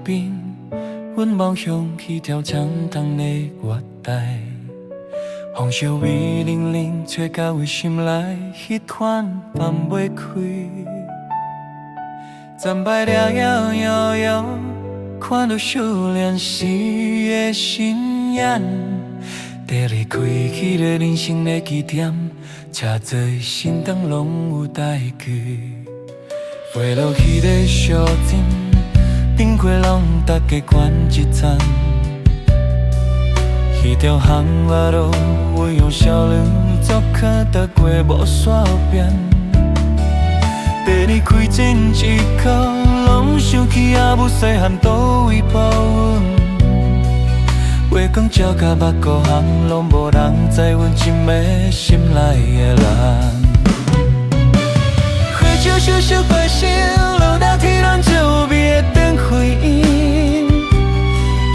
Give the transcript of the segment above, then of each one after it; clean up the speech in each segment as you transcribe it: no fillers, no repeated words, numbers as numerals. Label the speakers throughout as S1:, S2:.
S1: 边，阮望向彼条长长的月台，风烧味冷冷，吹到我心内，迄款放袂开。暂摆了摇摇，看到少年时的心眼，在离开迄个人生的起点，车做心动拢有代价。飞落迄个小镇，顶过拢大家关一餐。迄条巷仔路，我用少年走脚踏过无煞边。在离开前一刻，拢想起阿母细汉倒位抱阮。月光照甲目孤巷，拢无人知阮真的心内的人。花招小小过身，落到天蓝就别等回应。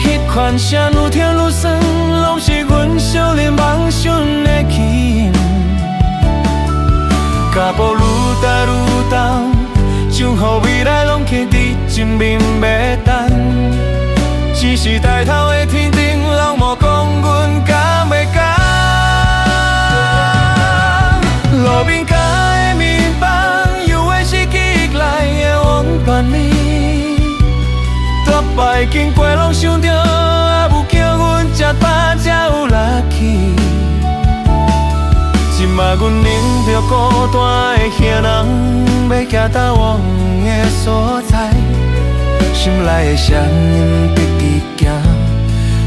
S1: 迄款声愈听愈酸，拢是阮少年梦想的起因。脚步愈踏愈重，想予未来拢徛伫前面要等。只是抬头的天顶，人无讲阮敢袂敢。路边甲的面房，犹的是记忆内的往伴你。逐摆经过拢想着，阿母叫阮吃饱才有力气。今嘛阮忍着孤单的兄人，要行到往的所在。心内的声音逼己行，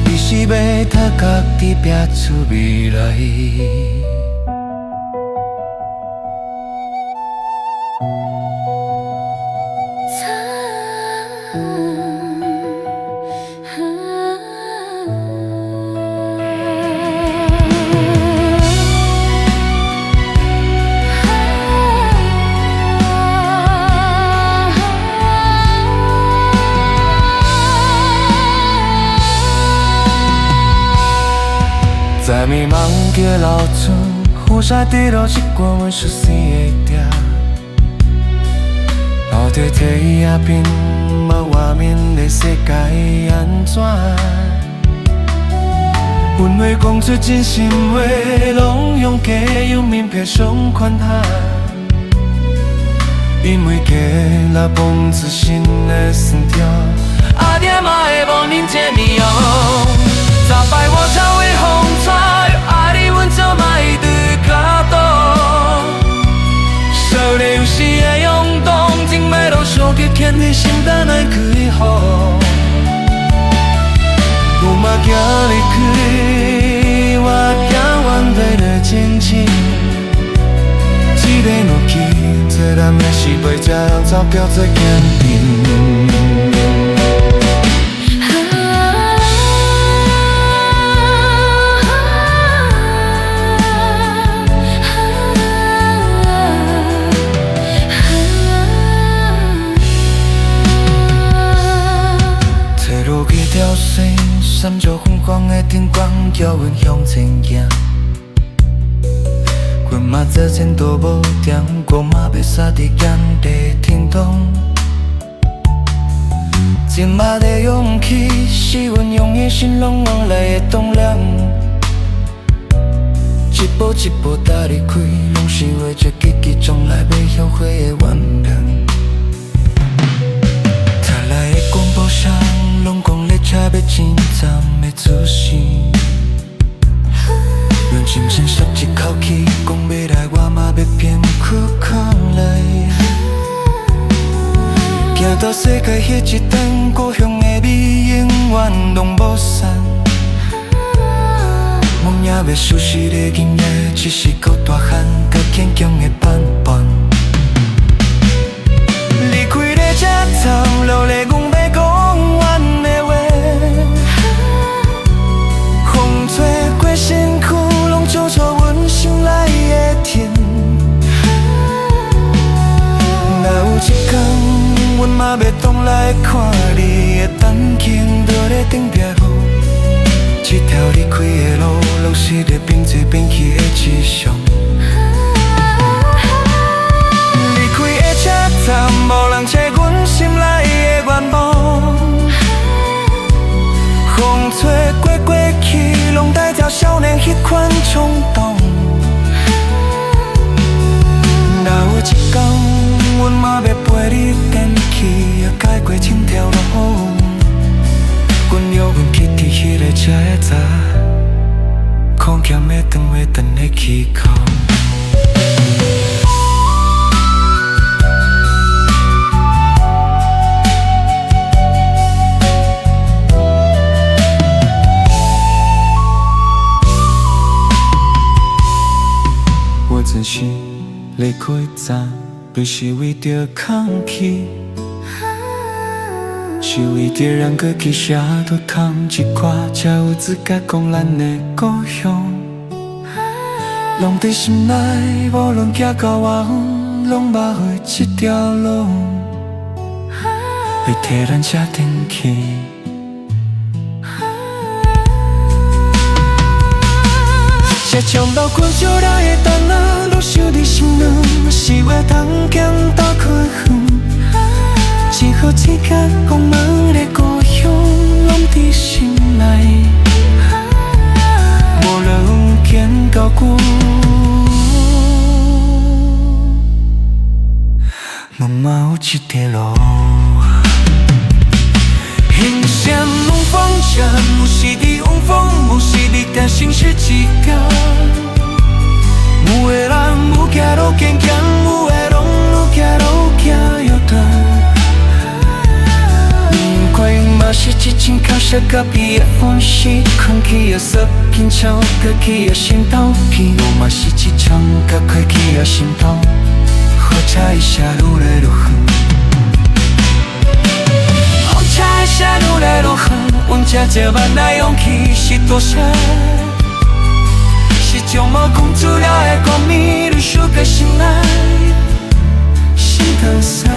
S1: 伊是要替家己拼出未来。在迷茫的老厝，雨伞滴落一罐阮熟悉的茶。老地梯仔边，无外面的世界安怎？阮会讲出真心话，拢用假用名片上款他。因为假若碰自信的酸条，阿爹嘛会忘恁这面哦。早摆我草的风采，爱你阮做卖对脚倒。少年有时的涌动，真要落想去牵你心胆来开雨。有嘛惊离开，我惊阮对着真情。一个怒气，做人的是袂才用钞票做坚定。闪着昏黄的灯光，叫阮向前行。阮嘛做前途无定，我嘛要洒伫眼地天堂。今嘛的勇气，是阮用一生拢往来的动量。一步一步踏离开，拢是为着自己将来要后悔的原谅。他来的广播上，拢讲列车要进站的出现。阮心先吸一口气，讲要来，我嘛要变苦看来。行到世界迄一端，故乡的美永远拢无散。梦也要熟悉的音乐，只是够大汉，较坚强的版本。离开列车站，留咧阮要讲完的话。风吹过身躯，拢照出阮心内的甜。若有一天，阮嘛要回来看你的等情，倒咧顶壁雨。这条离开的路，拢是在边做边去的志向。离开的车站，无人找阮心内的愿望。才会知，苦咸的长要等的气候。我真心离开站，就是为着空气。是为着让过去写倒空一挂，才有资格讲咱的故乡。拢在心内，无论行到偌远，拢捌会这条路，会替咱写登去。这长路困少了的灯仔，愈想伫心内，是为通强倒开远。只好只甲光芒的故乡，拢伫心内，无论见到久，我嘛有一条路。人生拢风尘，有时伫往风，有时伫担心是一条。有的人愈行愈坚强，有的拢愈行愈行摇头。快嘛是一阵靠下隔壁的风势，空气也湿紧潮，过去也先倒去。我嘛是一场甲开去也心头，好彩一下愈来愈远。好彩一下愈来愈远，阮这借万来勇气是多少？是将无讲出了的光明，你输在心内，心疼塞。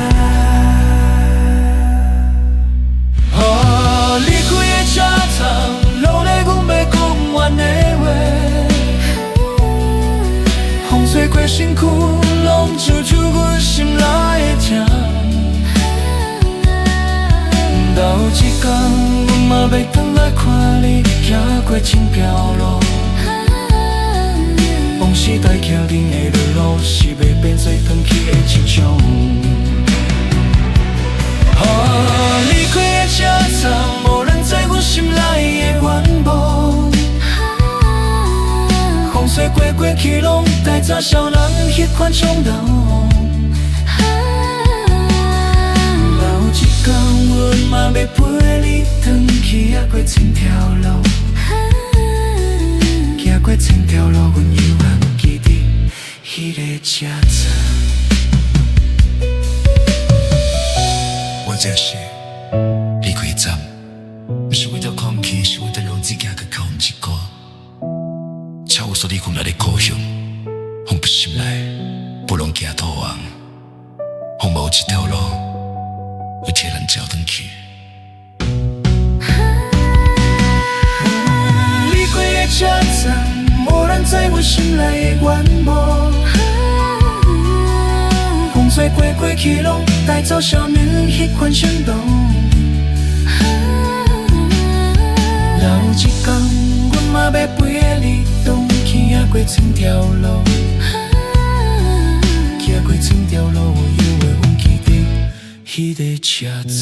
S1: 离开的车站，落在阮要讲完的话。风吹过身躯，拢揪出阮心内的痛。到有一天，阮嘛要回来看你行过千条路。往时代桥顶的日落，是要变做转去的亲像。离开的车站，无人知阮心内的愿望。风吹过去，拢带走少年迄款冲动。若有一天，阮嘛要陪你转去行过千条路，行过千条路，阮犹原记得迄个车站。我这是离开站，不是为了空气，是为了让自己更靠一个。超有所离开来的故乡，风不心内，不拢行逃亡。风无一条路，会替咱照转去。离开的车站，无人知阮心内的愿望。风吹过去，拢带走少年迄款冲动。若有一天，阮嘛要陪你转去行过千条路，行过千条路，我犹会记得迄个车站。